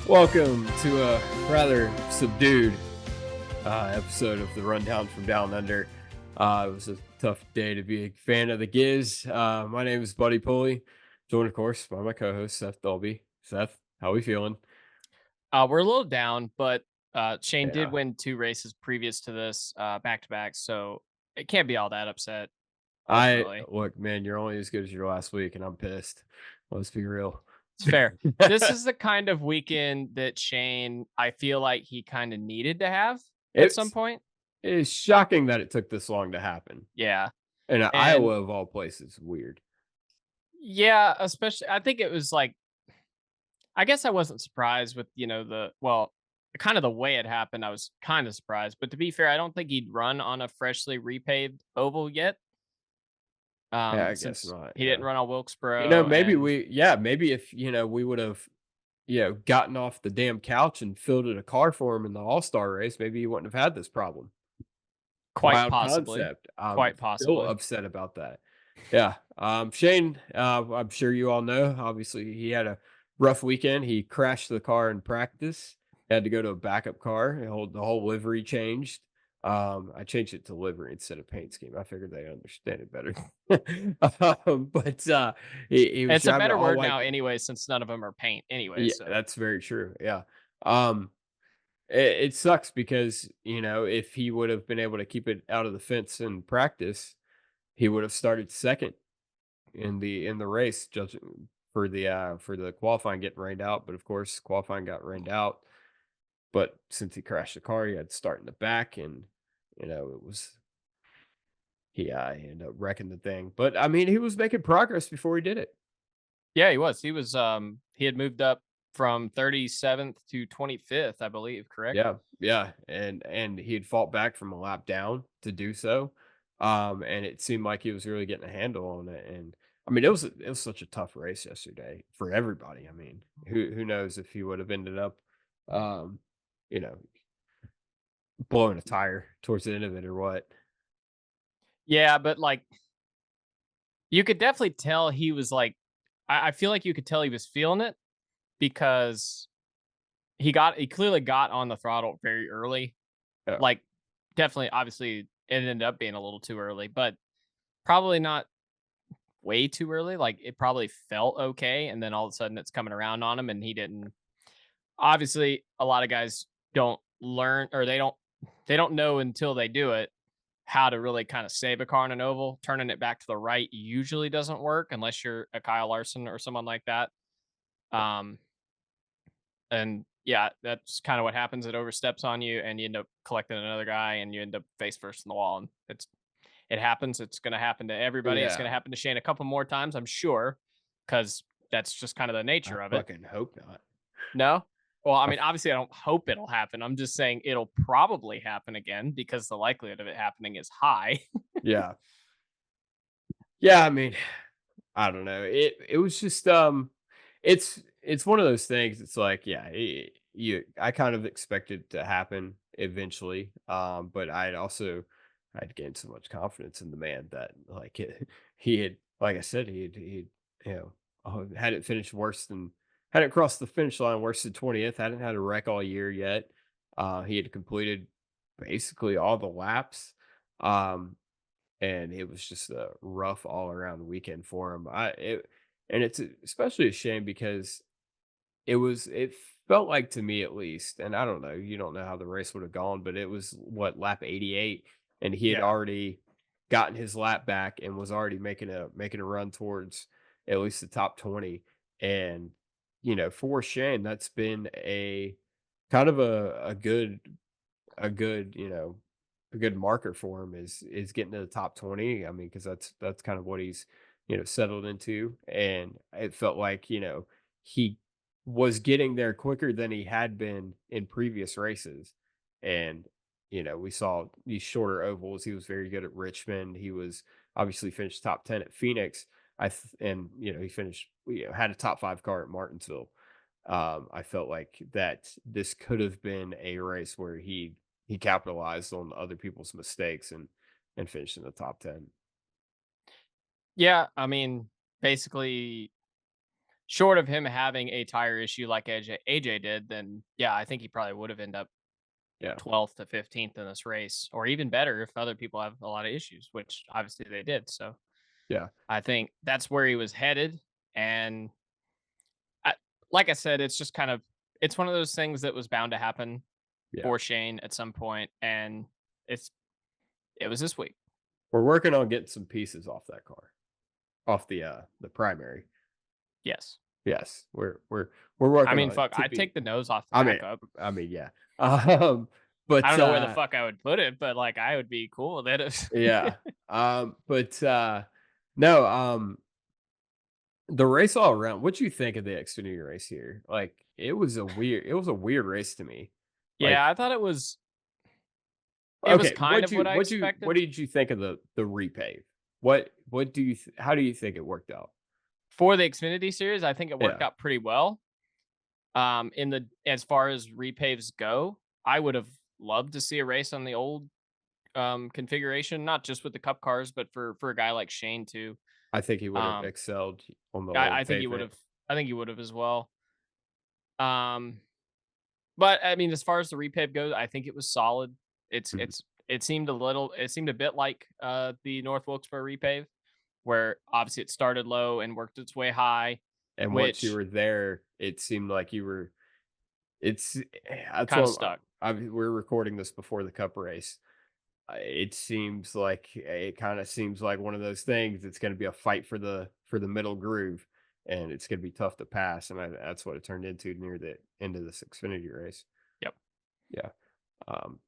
Welcome to a rather subdued episode of the Rundown from Down Under. It was a tough day to be a fan of the Giz. My name is Buddy Pulley, joined, of course, by my co-host Seth Dolby. Seth, how we feeling? We're a little down, but Shane did Yeah, win 2 races previous to this, back to back, so it can't be all that upset I ultimately. look, man. You're only as good as your last week, and I'm pissed. Let's be real. It's fair. This is the kind of weekend that Shane, I feel like he kinda needed to have at some It's point. it's shocking that it took this long to happen, Yeah, and and Iowa of all places. Weird. yeah, especially I think it was like I guess I wasn't surprised with, kind of the way it happened, I was kinda surprised, but to be fair, I don't think he'd run on a freshly repaved oval yet. Yeah, I guess Since not. he Yeah. didn't run on Wilkesboro and Maybe if, we would have, gotten off the damn couch and fielded a car for him in the All-Star race, maybe he wouldn't have had this problem. quite Wild possibly, concept. I'm quite still possibly. upset about that. Yeah. Shane, I'm sure you all know, obviously he had a rough weekend. He crashed the car in practice, had to go to a backup car. The whole livery changed. I changed it to livery instead of paint scheme. I figured they understand it better. But he And was it's a driving an better all word white. now anyway since none of them are paint anyway, Yeah, so that's very true. Yeah. Um, it sucks because, if he would have been able to keep it out of the fence in practice, he would have started second in the race, judging for the qualifying getting rained out. But of course, qualifying got rained out. But since he crashed the car, he had to start in the back, and it was he ended up wrecking the thing. But I mean, he was making progress before he did it. yeah, he had moved up from 37th to 25th, I believe, correct? Yeah, yeah, and he had fought back from a lap down to do so, and it seemed like he was really getting a handle on it. And I mean, it was such a tough race yesterday for everybody. I mean, who knows if he would have ended up, um, you know, blowing a tire towards the end of it or what? Yeah, but, like, you could definitely tell he was, like I feel like you could tell he was feeling it because he clearly got on the throttle very early, Yeah, like, definitely obviously, it ended up being a little too early, but probably not way too early, like, it probably felt okay, and then all of a sudden it's coming around on him, and he didn't obviously, a lot of guys don't learn or they don't know until they do it how to really kinda save a car on an oval. Turning it back to the right usually doesn't work unless you're a Kyle Larson or someone like that, um, and yeah, that's kinda what happens. It oversteps on you, and you end up collecting another guy, and you end up face first in the wall, and it happens. It's gonna happen to everybody. It's gonna yeah. happen to Shane a couple more times, I'm sure, because that's just kind of the I nature of it. fucking hope not. No? Well, I I mean, f- obviously, I don't hope it'll happen. I'm just saying it'll probably happen again because the likelihood of it happening is high. yeah, yeah. I mean, I don't know. It was just it's one of those things. It's like, yeah, I kind of expected it to happen eventually. But I'd gained so much confidence in the man that like he had, like I said, he you know hadn't finished worse than hadn't crossed the finish line worse than 20th. Hadn't had a wreck all year yet. He had completed basically all the laps. Um, and it was just a rough all around weekend for him. And it's especially a shame because it felt like to me at least, and I don't know, you don't know how the race would have gone, but it was what lap 88, and he had Yeah. already gotten his lap back and was already making a run towards at least the top 20. And for Shane, that's been a kind of a good, a good marker for him is getting to the top 20. I mean, because that's kind of what he's, settled into. And it felt like, he was getting there quicker than he had been in previous races. And, we saw these shorter ovals. He was very good at Richmond. He was obviously finished top 10 at Phoenix. And he finished, had a top five car at Martinsville. I felt like that this could have been a race where he capitalized on other people's mistakes and finished in the top 10. Yeah. I mean, basically, short of him having a tire issue like AJ did, then yeah, I think he probably would have ended up Yeah, 12th to 15th in this race, or even better if other people have a lot of issues, which obviously they did. So yeah, I think that's where he was headed. And I, like I said, it's just kind of it's one of those things that was bound to happen yeah. for Shane at some point, and it's it was this week. We're working on getting some pieces off that car, off the primary. Yes. Yes, we're I working mean, on it fuck, to I'd be. take the nose off the I mean, backup. yeah. I But, don't know where the fuck I would put it, but, like, I would be cool with yeah, it. but, no, the race all around, what you think of the Xfinity race here? Like, it was a weird race to me. Yeah, Like, I thought it was okay, kind of what I expected. what did you think of the repave? What do you how do you think it worked out? For the Xfinity series, I think it worked Yeah, out pretty well. In the as far as repaves go, I would have loved to see a race on the old, configuration, not just with the cup cars, but for a guy like Shane too. I think he would have Um, excelled on the I old think he would pavement. have I think he would have as well. Um, but, I mean, as far as the repave goes, I think it was solid. Mhm, It seemed a bit like, the North Wilkesboro repave, where obviously it started low and worked its way high, and once you which were there, it seemed like that's kinda what stuck. we're recording this before the cup race. It seems like it kinda seems like one of those things, it's gonna be a fight for the middle groove, and it's gonna be tough to pass, and that's what it turned into near the end of this Xfinity race. Yep. Yeah,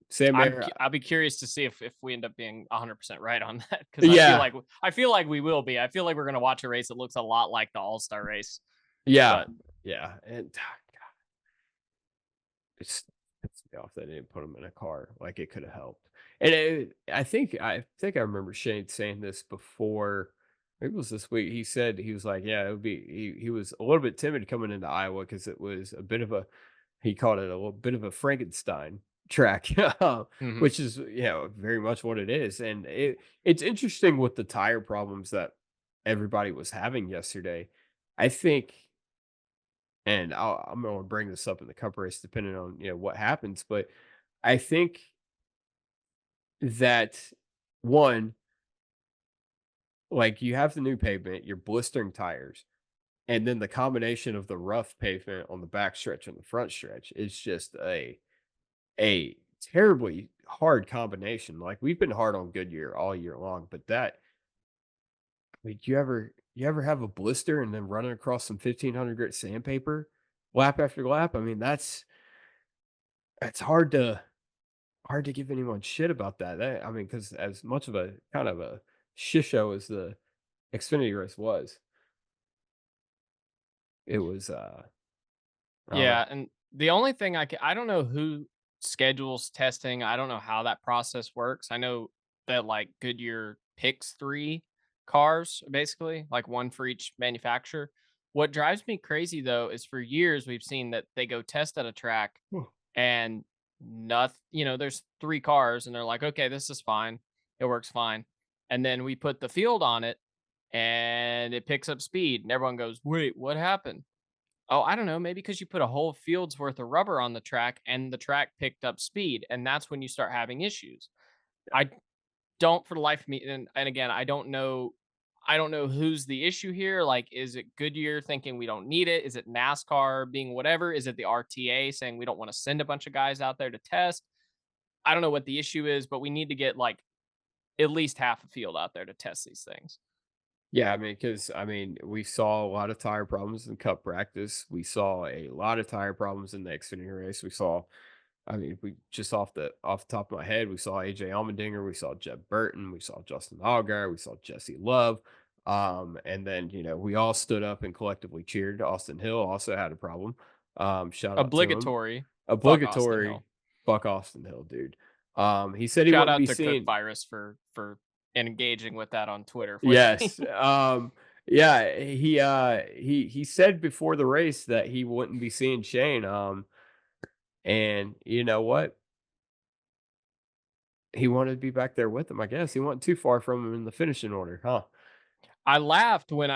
Sam Mayer I'll be curious to see if we end up being 100% right on that, because yeah, I feel like we will be. I feel like we're gonna watch a race that looks a lot like the All-Star race, yeah, but yeah, and it's pissed me off that they didn't put him in a car, like, it coulda helped. And I think I remember Shane saying this before, maybe it was this week, he said he was like, "Yeah, it would be," he was a little bit timid coming into Iowa because it was a bit of a, he called it a little bit of a Frankenstein track, mhm. which is, very much what it is, and it's interesting with the tire problems that everybody was having yesterday. I think, and I'm gonna bring this up in the cup race depending on, what happens, but I think that, one, like, you have the new pavement, you're blistering tires, and then the combination of the rough pavement on the back stretch and the front stretch is just a terribly hard combination. Like, we've been hard on Goodyear all year long, but I mean, you ever have a blister and then running across some 1,500 grit sandpaper lap after lap? I mean, that's hard to give anyone shit about that. I mean, because as much of a kind of a shit show as the Xfinity race was, it was, I don't know. Yeah, and the only thing I don't know who schedules testing. I don't know how that process works. I know that like Goodyear picks 3 cars basically, like 1 for each manufacturer. What drives me crazy though is for years we've seen that they go test at a track Huh. and there's 3 cars and they're like, "Okay, this is fine. It works fine." And then we put the field on it and it picks up speed and everyone goes, "Wait, what happened?" Oh, I don't know, maybe because you put a whole field's worth of rubber on the track and the track picked up speed, and that's when you start having issues. I don't for the life of me, and again, I don't know who's the issue here. Like, is it Goodyear thinking we don't need it? Is it NASCAR being whatever? Is it the RTA saying we don't want to send a bunch of guys out there to test? I don't know what the issue is, but we need to get like at least half a field out there to test these things. Yeah, I mean, because I mean, we saw a lot of tire problems in Cup practice. We saw a lot of tire problems in the Xfinity race. We saw, I mean, we just off the top of my head, we saw AJ Allmendinger, we saw Jeb Burton, we saw Justin Allgaier, we saw Jesse Love. And then, we all stood up and collectively cheered. Austin Hill also had a problem. Shout out to him. Obligatory. Fuck Austin Obligatory Hill. fuck Austin Hill, dude. He said he Shout wouldn't out be to Cook seeing. Virus for engaging with that on Twitter for me. Yes. Yeah, he said before the race that he wouldn't be seeing Shane. And you know what? He wanted to be back there with him, I guess. He wasn't too far from him in the finishing order, huh? I laughed when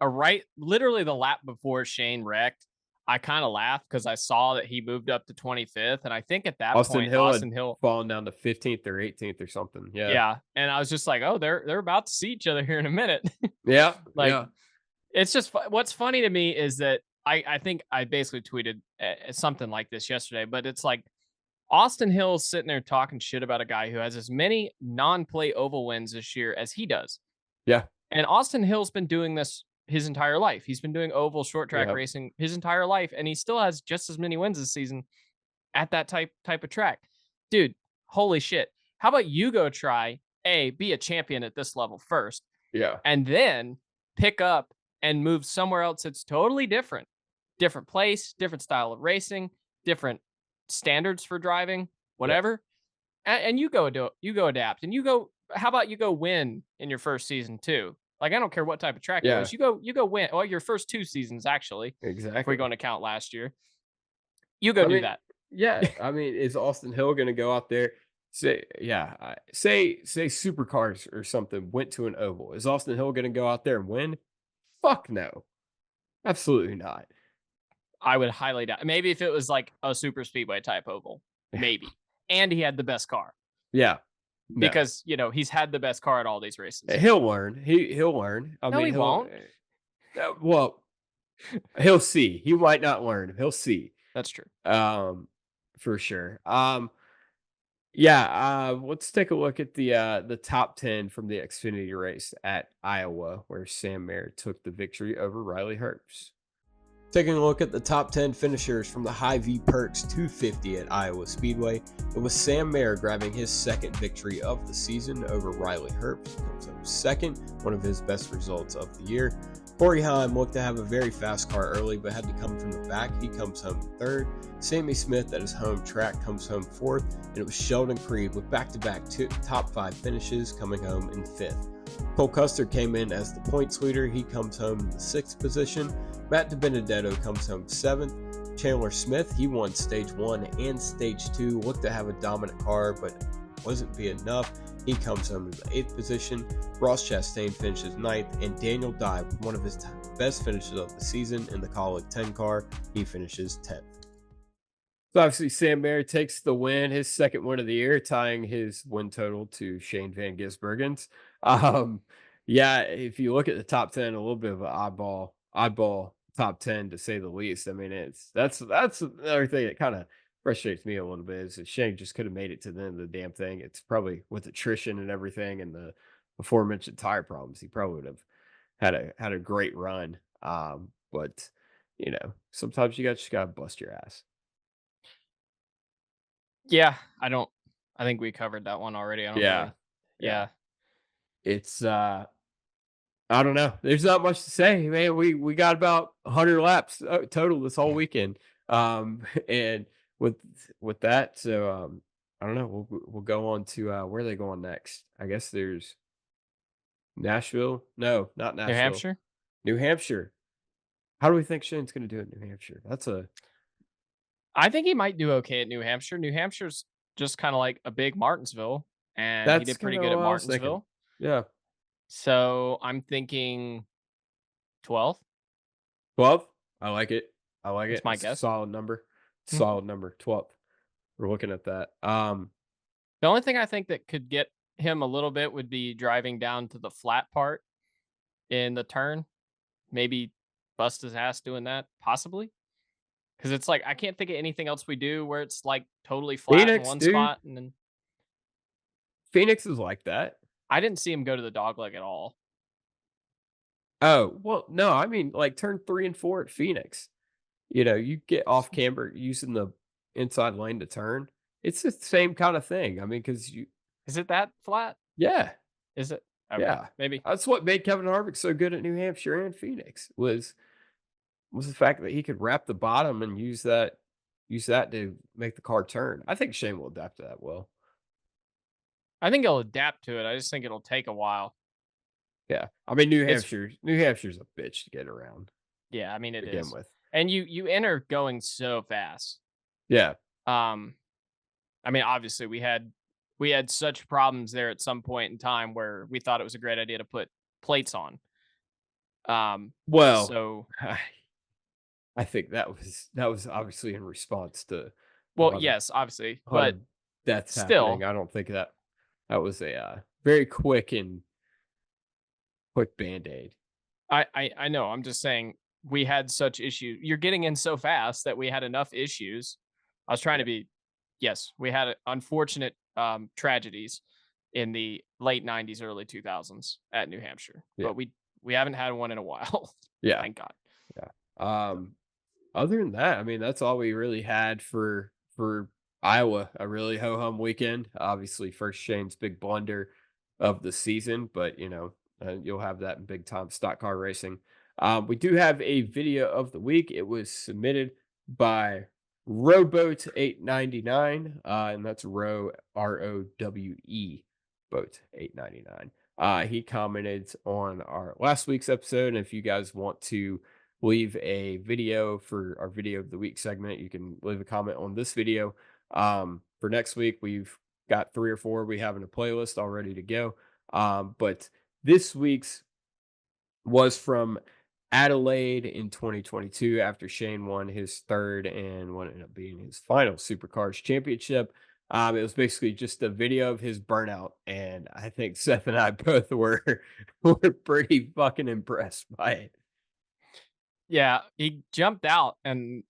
literally the lap before Shane wrecked, I kind of laughed because I saw that he moved up to 25th, and I think at that Austin point Hill had Austin Hill, fallen down to 15th or 18th or something. Yeah. yeah, and I was just like, oh, they're about to see each other here in a minute. Yeah. Like, Yeah. it's just what's funny to me is that I think I basically tweeted something like this yesterday, but it's like Austin Hill's sitting there talking shit about a guy who has as many non-play oval wins this year as he does. Yeah. And Austin Hill's been doing this his entire life. He's been doing oval short track Yeah. racing his entire life, and he still has just as many wins this season at that type of track. Dude, holy shit. How about you go try be a champion at this level first, Yeah. and then pick up and move somewhere else that's totally different. Different place, different style of racing, different standards for driving, Yeah. whatever. And you go do it. You go adapt, and you go. How about you go win in your first season too? Like, I don't care what type of track it Yeah. was. You go win. Well, your first 2 seasons actually, if we're Exactly. going to count last year. You go I do mean, that. yeah. I mean, is Austin Hill going to go out there? Say, yeah. Say supercars or something went to an oval. Is Austin Hill going to go out there and win? Fuck no. Absolutely not. I would highly doubt. Maybe if it was like a super speedway type oval, maybe. And he had the best car Yeah. No. because he's had the best car at all these races. He'll learn. He'll learn. I No, mean, he won't. well, he'll see. He might not learn. He'll see. That's true. Um, for sure. Yeah, let's take a look at the top 10 from the Xfinity race at Iowa, where Sam Mayer took the victory over Riley Herbst. Taking a look at the top 10 finishers from the High V Perks 250 at Iowa Speedway, it was Sam Mayer grabbing his second victory of the season over Riley Herbst. Comes home second, one of his best results of the year. Corey Heim looked to have a very fast car early, but had to come from the back. He comes home third. Sammy Smith at his home track comes home fourth, and it was Sheldon Creed with back-to-back top 5 finishes coming home in fifth. Cole Custer came in as the points leader. He comes home in the 6th position. Matt DiBenedetto comes home 7th. Chandler Smith, he won stage 1 and stage 2. Looked to have a dominant car, but wasn't be enough. He comes home in the 8th position. Ross Chastain finishes 9th, and Daniel Dye with one of his best finishes of the season in the Kaulig 10 car. He finishes 10th. So obviously, Sam Mayer takes the win, his second win of the year, tying his win total to Shane Van Gisbergen's. Yeah, if you look at the top 10, a little bit of an oddball top 10 to say the least. I mean, that's another thing that kind of frustrates me a little bit is that Shane just could have made it to the end of the damn thing. It's probably with attrition and everything and the aforementioned tire problems, he probably would have had a great run. But sometimes just gotta bust your ass. Yeah, I think we covered that one already. I don't Yeah. really. Yeah. Yeah. It's I don't know. There's not much to say, man. We got about 100 laps total this whole weekend. And with that, so I don't know. We'll go on to where are they going next? I guess there's Nashville. No, not New Nashville. Hampshire? New Hampshire. How do we think Shane's going to do in New Hampshire? I think he might do okay at New Hampshire. New Hampshire's just kind of like a big Martinsville, and he That's did pretty kind of good at what I was thinking. Martinsville. Yeah, So I'm thinking 12th. 12. I like it. I like That's it. my It's a guess. solid number. Mhm. Solid number. 12th. We're looking at that. The only thing I think that could get him a little bit would be driving down to the flat part in the turn. Maybe bust his ass doing that, possibly. Because it's like I can't think of anything else we do where it's like totally flat in Phoenix, one dude. spot, and then Phoenix is like that. I didn't see him go to the dogleg at all. Oh, well, no, I mean, like, turn 3 and 4 at Phoenix. You get off camber using the inside lane to turn. It's the same kinda thing. I mean, because Is it that flat? yeah, Is it? Okay, yeah. maybe. That's what made Kevin Harvick so good at New Hampshire and Phoenix was the fact that he could wrap the bottom and use that to make the car turn. I think Shane will adapt to that well. I think he'll adapt to it. I just think it'll take a while. Yeah. I mean, It's New Hampshire's a bitch to get around Yeah, I mean to it begin is. with. And you enter going so fast. Yeah. Um I mean obviously we had such problems there at some point in time where we thought it was a great idea to put plates on. Well, So I think that was obviously in response to a well, lot of yes, obviously, a lot but of deaths happening. still, I don't think that was a, very quick Band-Aid. I know. I'm just saying we had such issues. You're getting in so fast that we had enough issues. I was trying Yeah, to be, yes, we had unfortunate tragedies in the late 90s, early 2000s at New Hampshire, yeah, but we haven't had one in a while. yeah, Thank God. yeah. Other than that, I mean, that's all we really had for Iowa. A really ho hum weekend. Obviously, first Shane's big blunder of the season, but you'll have that in big time stock car racing. We do have a video of the week. It was submitted by Rowboat 899, and that's Rowe boat 899. He commented on our last week's episode, and if you guys want to leave a video for our video of the week segment, you can leave a comment on this video. For next week, we've got 3 or 4 we have in a playlist all ready to go. But this week's was from Adelaide in 2022 after Shane won his third and what ended up being his final Supercars championship. It was basically just a video of his burnout, and I think Seth and I both were were pretty fucking impressed by it. Yeah, he jumped out, and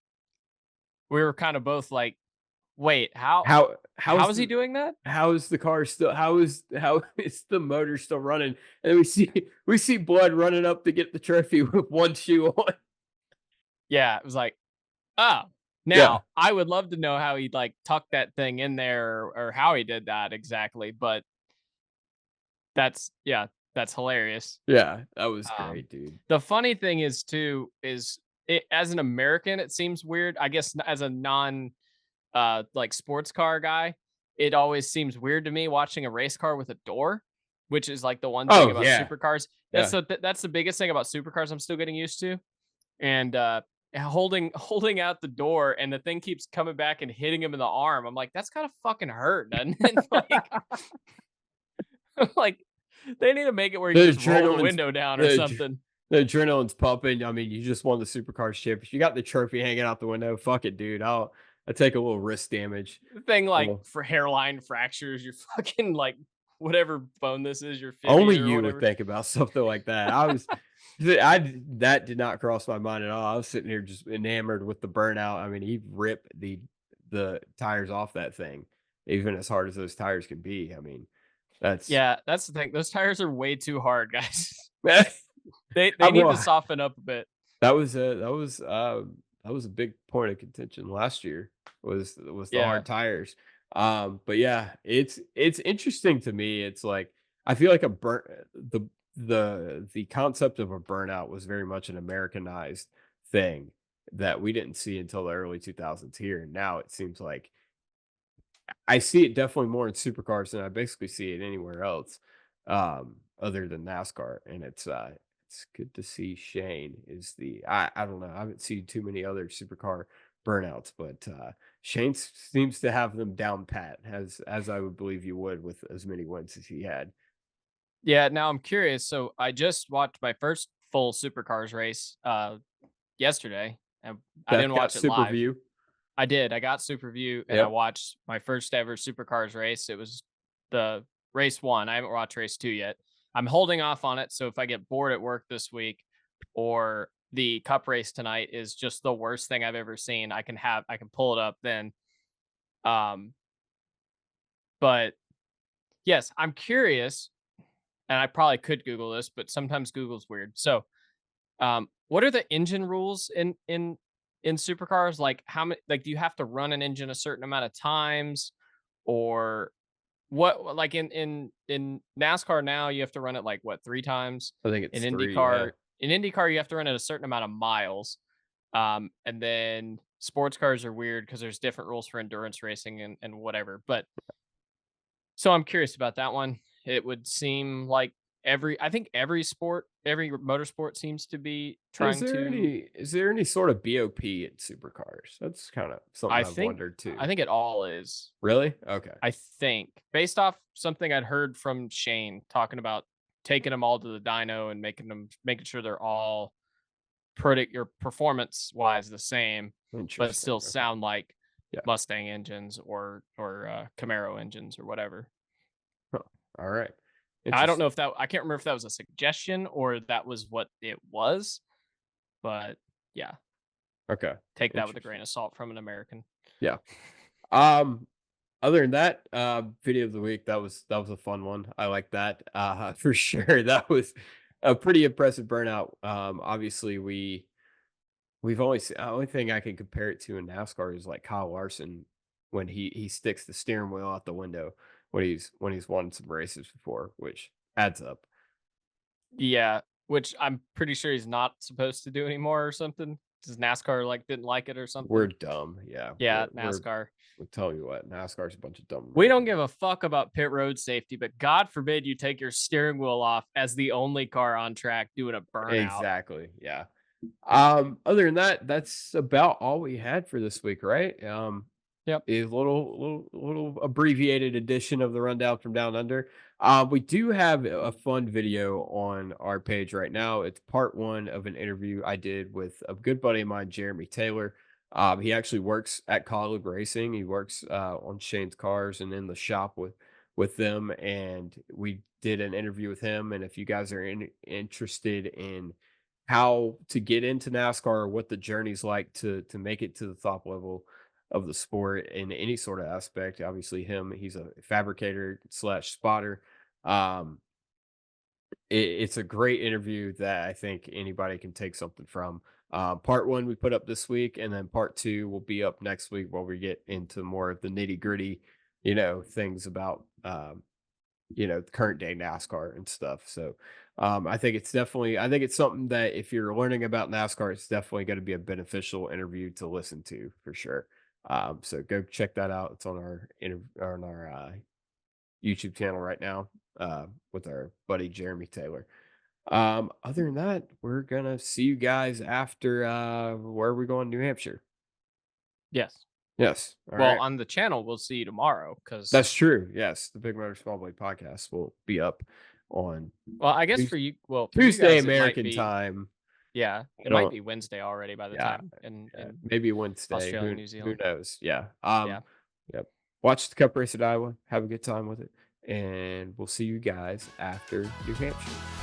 we were kind of both like, "Wait, How how how's is he the doing that?" how is the car still how is the motor still running? And we see blood running up to get the trophy with one shoe on. Yeah, it was like, oh, Yeah, now I would love to know how he like tucked that thing in there or how he did that exactly, but yeah, that's hilarious. yeah, that was Um, great, dude. the funny thing is too is it as an American, it seems weird. I guess as a non like sports car guy, it always seems weird to me watching a race car with a door, which is like the one thing Oh, about yeah, supercars. yeah. That's the biggest thing about supercars I'm still getting used to. And holding out the door and the thing keeps coming back and hitting him in the arm. I'm like, that's gotta fucking hurt, doesn't it? Like, like they need to make it where you The can just roll the adrenaline's window down the or adr something. the adrenaline's pumping. I mean, you just won the Supercars championship. You got the trophy hanging out the window. Fuck it, dude. I'll take a little wrist damage. The thing like Oh, for hairline fractures, your fucking like whatever bone this is, your only fibia or you would whatever. think about something like that. That did not cross my mind at all. I was sitting here just enamored with the burnout. I mean, he ripped the tires off that thing, even as hard as those tires can be. I mean, that's Yeah, that's the thing. Those tires are way too hard, guys. I They need to well, soften up a bit. that was a big point of contention last year was the Yeah. hard tires. But yeah, it's interesting to me. It's like I feel like a burn the concept of a burnout was very much an Americanized thing that we didn't see until the early 2000s here. And now it seems like I see it definitely more in supercars than I basically see it anywhere else, other than NASCAR. And it's good to see Shane is I don't know. I haven't seen too many other supercar burnouts, but Shane seems to have them down pat, as I would believe you would with as many wins as he had. Yeah, now I'm curious. So I just watched my first full supercars race yesterday, and I Beth didn't got watch it super live. view. I did. I got Superview and I Yep. watched my first ever supercars race. It was the race 1. I haven't watched race 2 yet. I'm holding off on it, so if I get bored at work this week or the cup race tonight is just the worst thing I've ever seen, I can pull it up then. Um but yes, I'm curious and I probably could Google this, but sometimes Google's weird. So, what are the engine rules in supercars? Like how many like do you have to run an engine a certain amount of times or what like in NASCAR now you have to run it like what 3 times. I think In it's three. Yeah. IndyCar you have to run it a certain amount of miles. And then sports cars are weird because there's different rules for endurance racing and whatever. But so I'm curious about that one. It would seem like I think every sport, every motorsport seems to be Is trying there to any is there any sort of BOP in supercars? That's kind of something I I've think wondered I too. think it all is. Really? Okay. I think based off something I'd heard from Shane talking about taking them all to the dyno and making sure they're all predict your performance wise the same, but Interesting. still Okay. sound like Yeah. Mustang engines or Camaro engines or whatever. Huh. All right. I don't know Interesting. if that I can't remember if that was a suggestion or that was what it was, but yeah, Okay. take that with a Interesting. grain of salt from an American. Yeah. Um, Other than that, video of the week, that was a fun one. I like that. For sure. That was a pretty impressive burnout. Obviously we've always only thing I can compare it to in NASCAR is like Kyle Larson when he sticks the steering wheel out the window when he's won some races before, which adds up. Yeah, which I'm pretty sure he's not supposed to do anymore or something. Does NASCAR like didn't like it or We're something? dumb. Yeah, Yeah, we're NASCAR. we'll tell you what, NASCAR's a bunch of dumb We don't Americans. give a fuck about pit road safety, but God forbid you take your steering wheel off as the only car on track doing a burnout. Exactly. Yeah. Other than that, that's about all we had for this week, right? Yep. A little abbreviated edition of the rundown from down under. We do have a fun video on our page right now. It's part one of an interview I did with a good buddy of mine, Jeremy Taylor. He actually works at College Racing. He works on Shane's cars and in the shop with them. And we did an interview with him. And if you guys are interested in how to get into NASCAR or what the journey's like to make it to the top level of the sport in any sort of aspect. Obviously, he's a fabricator slash spotter. Um, it's a great interview that I think anybody can take something from. Part one we put up this week, and then part two will be up next week where we get into more of the nitty gritty, things about current day NASCAR and stuff. So I think it's something that if you're learning about NASCAR, it's definitely going to be a beneficial interview to listen to for sure. So go check that out. It's on our YouTube channel right now with our buddy Jeremy Taylor. Other than that, we're gonna see you guys after where are we going? New Hampshire. Yes. Yes. All Well, right. on the channel, we'll see you tomorrow because, That's true. Yes. The Big Motor Small Blade podcast will be up on well, I guess Tues for you Tuesday guys, it might American be, time. yeah, I it might don't be Wednesday already by the yeah, time yeah, in maybe Wednesday. Australia Who and New who Zealand. knows? Yeah. Yeah. Yep. Watch the Cup race at Iowa. Have a good time with it, and we'll see you guys after New Hampshire.